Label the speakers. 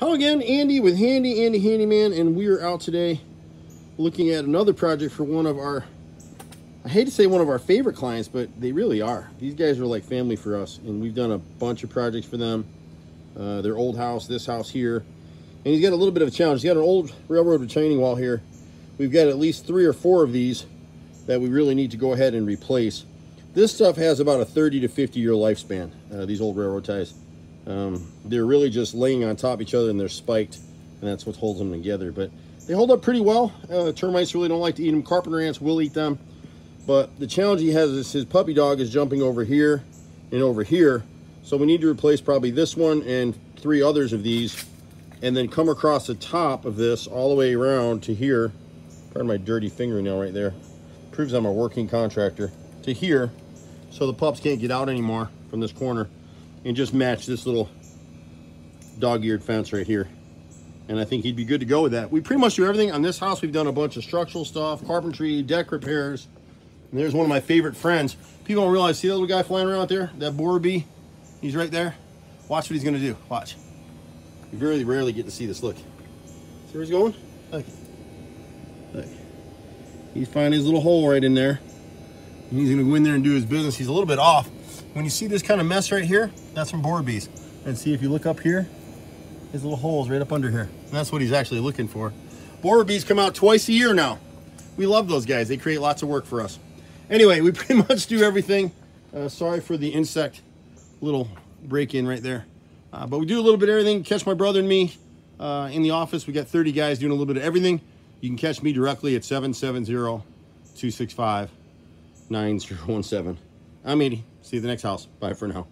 Speaker 1: Hello again, Andy with Handy Andy Handyman, and we are out today looking at another project for one of our, I hate to say one of our favorite clients, but they really are. These guys are like family for us, and we've done a bunch of projects for them. Their old house, this house here, and he's got a little bit of a challenge. He's got an old railroad retaining wall here. We've got at least 3 or 4 of these that we really need to go ahead and replace. This stuff has about a 30 to 50 year lifespan, these old railroad ties. They're really just laying on top of each other, and they're spiked, and that's what holds them together. But they hold up pretty well. Termites really don't like to eat them. Carpenter ants will eat them. But the challenge he has is his puppy dog is jumping over here and over here. So we need to replace probably this one and 3 others of these, and then come across the top of this all the way around to here. Pardon my dirty fingernail right there. Proves I'm a working contractor. To here, so the pups can't get out anymore from this corner, and just match this little dog-eared fence right here. And I think he'd be good to go with that. We pretty much do everything on this house. We've done a bunch of structural stuff, carpentry, deck repairs. And there's one of my favorite friends. People don't realize, see that little guy flying around out there? That borer bee? He's right there. Watch what he's gonna do, watch. You very rarely get to see this, look. See where he's going? Look. Look. He's finding his little hole right in there. And he's gonna go in there and do his business. He's a little bit off. When you see this kind of mess right here, that's from borer bees. And see, if you look up here, his little hole's right up under here. And that's what he's actually looking for. Borer bees come out twice a year now. We love those guys. They create lots of work for us. Anyway, we pretty much do everything. Sorry for the insect little break-in right there. But we do a little bit of everything. Catch my brother and me in the office. We got 30 guys doing a little bit of everything. You can catch me directly at 770-265-9017. I'm Andy. See you at the next house. Bye for now.